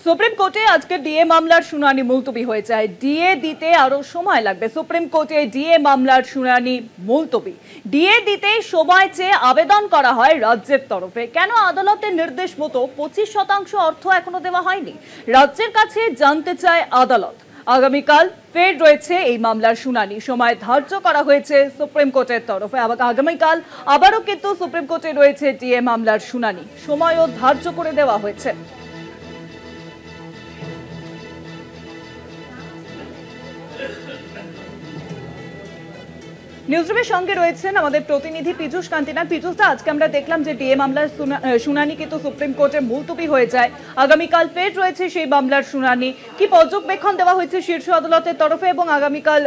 Supreme কোর্টে আজকে DA মামলার শুনানি মুলতবি হয়ে যায়। ডিএ দিতে আরো সময় লাগবে। সুপ্রিম কোর্টে ডিএ মামলার শুনানি মুলতবি। ডিএ দিতে সময় চেয়ে আবেদন করা হয় রাজ্যের তরফে। কেন আদালতের নির্দেশ মতো 25% অর্থ এখনো দেওয়া হয়নি, রাজ্যের কাছে জানতে চায় আদালত। আগামীকাল ফের রয়েছে এই মামলার শুনানি, সময় ধার্য করা হয়েছে সুপ্রিম কোর্টের তরফে। আগামীকাল আবারও কিন্তু সুপ্রিম কোর্টে রয়েছে ডিএ মামলার শুনানি, সময়ও ধার্য করে দেওয়া হয়েছে। নিউজরুমের সঙ্গে রয়েছেন আমাদের প্রতিনিধি পীযূষ কান্তিনাথ। পীযূষদা, আজকে আমরা দেখলাম যে ডিএ মামলার শুনানি কিন্তু সুপ্রিম কোর্টে মুলতবি হয়ে যায়। আগামীকাল ফের রয়েছে সেই মামলার শুনানি। কি পর্যবেক্ষণ দেওয়া হয়েছে শীর্ষ আদালতের তরফে এবং আগামীকাল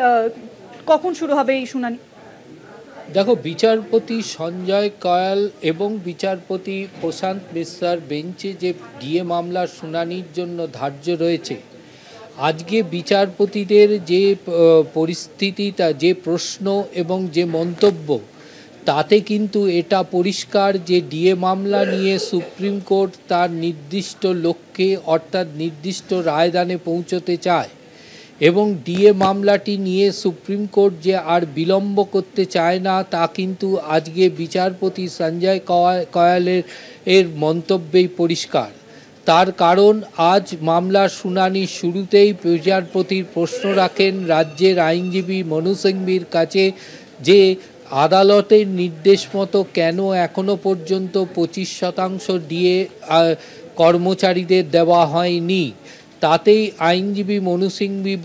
কখন শুরু হবে এই শুনানি? দেখো, বিচারপতি সঞ্জয় কয়াল এবং বিচারপতি প্রশান্ত মিশ্রার বেঞ্চে যে ডিএ মামলার শুনানির জন্য ধার্য রয়েছে, আজকে বিচারপতিদের যে পরিস্থিতিটা, যে প্রশ্ন এবং যে মন্তব্য, তাতে কিন্তু এটা পরিষ্কার যে ডিএ মামলা নিয়ে সুপ্রিম কোর্ট তার নির্দিষ্ট লক্ষ্যে অর্থাৎ নির্দিষ্ট রায়দানে পৌঁছতে চায় এবং ডিএ মামলাটি নিয়ে সুপ্রিম কোর্ট যে আর বিলম্ব করতে চায় না, তা কিন্তু আজকে বিচারপতি সঞ্জয় কয়ালের মন্তব্যেই পরিষ্কার। তার কারণ, আজ মামলার শুনানির শুরুতেই বিচারপতির প্রশ্ন রাখেন রাজ্যের আইনজীবী মনু সিংভির কাছে যে আদালতের নির্দেশ মতো কেন এখনও পর্যন্ত 25% ডিএ কর্মচারীদের দেওয়া হয়নি। তাতেই আইনজীবী মনু সিংভি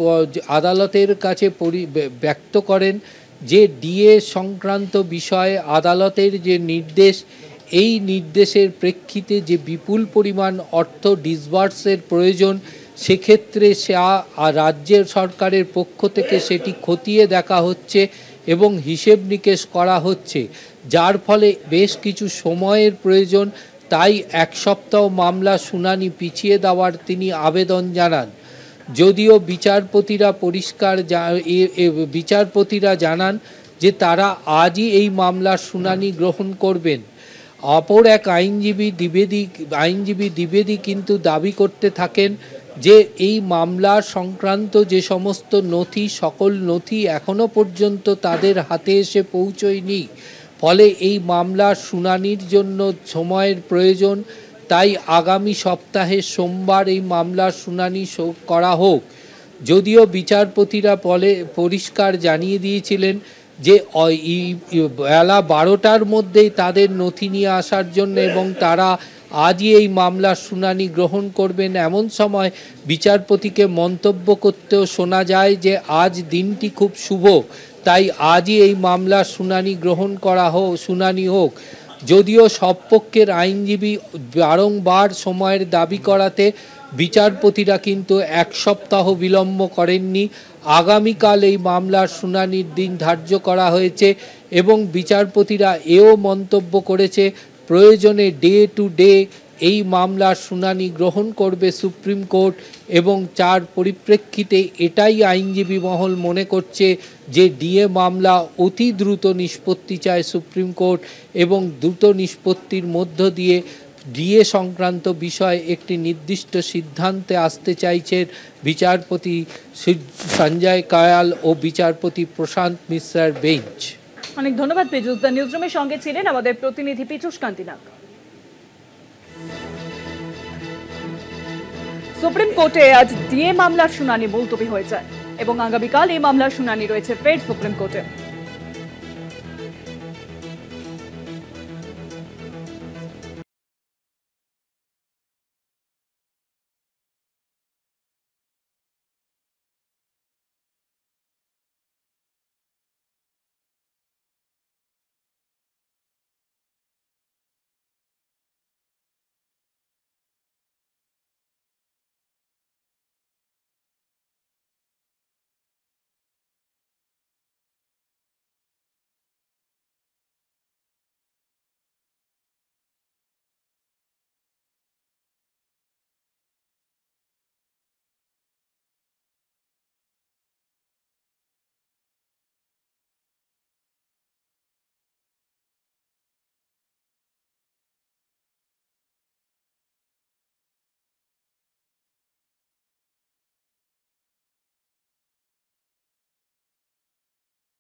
আদালতের কাছে ব্যক্ত করেন যে ডিএ সংক্রান্ত বিষয়ে আদালতের যে নির্দেশ, এই নির্দেশের প্রেক্ষিতে যে বিপুল পরিমাণ অর্থ ডিসবার্সের প্রয়োজন, সেক্ষেত্রে রাজ্যের সরকারের পক্ষ থেকে সেটি খতিয়ে দেখা হচ্ছে এবং হিসেব নিকেশ করা হচ্ছে, যার ফলে বেশ কিছু সময়ের প্রয়োজন। তাই 1 সপ্তাহ মামলা শুনানি পিছিয়ে দেওয়ার তিনি আবেদন জানান। যদিও বিচারপতিরা জানান যে তারা আজই এই মামলার শুনানি গ্রহণ করবেন। অপর এক আইনজীবী দ্বিবেদী কিন্তু দাবি করতে থাকেন যে এই মামলা সংক্রান্ত যে সমস্ত নথি, সকল নথি এখনও পর্যন্ত তাদের হাতে এসে পৌঁছয়নি, ফলে এই মামলার শুনানির জন্য সময়ের প্রয়োজন। তাই আগামী সপ্তাহে সোমবার এই মামলার শুনানি করা হোক। যদিও বিচারপতিরা পরিষ্কার জানিয়ে দিয়েছিলেন যে বেলা 12টার মধ্যেই তাদের নথি নিয়ে আসার জন্য এবং তারা আজই এই মামলার শুনানি গ্রহণ করবেন। এমন সময় বিচারপতিকে মন্তব্য করতেও শোনা যায় যে আজ দিনটি খুব শুভ, তাই আজই এই মামলার শুনানি হোক। যদিও সব পক্ষের আইনজীবী বারংবার সময়ের দাবি করাতে বিচারপতিরা কিন্তু 1 সপ্তাহ বিলম্ব করেননি। আগামীকাল এই মামলার শুনানির দিন ধার্য করা হয়েছে এবং বিচারপতিরা এও মন্তব্য করেছে প্রয়োজনে ডে টু ডে এই মামলার শুনানি গ্রহণ করবে সুপ্রিম কোর্ট এবং যার পরিপ্রেক্ষিতে এটাই আইনজীবী মহল মনে করছে যে ডিএ মামলা অতি দ্রুত নিষ্পত্তি চায় সুপ্রিম কোর্ট এবং দ্রুত নিষ্পত্তির মধ্য দিয়ে ডিএ সংক্রান্ত বিষয়ে একটি নির্দিষ্ট সিদ্ধান্তে আসতে চাইছেন বিচারপতি সঞ্জয় কয়াল ও বিচারপতি প্রশান্ত মিশ্রার বেঞ্চ। অনেক ধন্যবাদ পীযূষ। নিউজরুমের সঙ্গে ছিলেন আমাদের প্রতিনিধি পীযূষ কান্তিনাথ। সুপ্রিম কোর্টে আজ ডিএ মামলার শুনানি মুলতবি হয়ে যায় এবং আগামীকাল এই মামলার শুনানি রয়েছে ফের সুপ্রিম কোর্টে।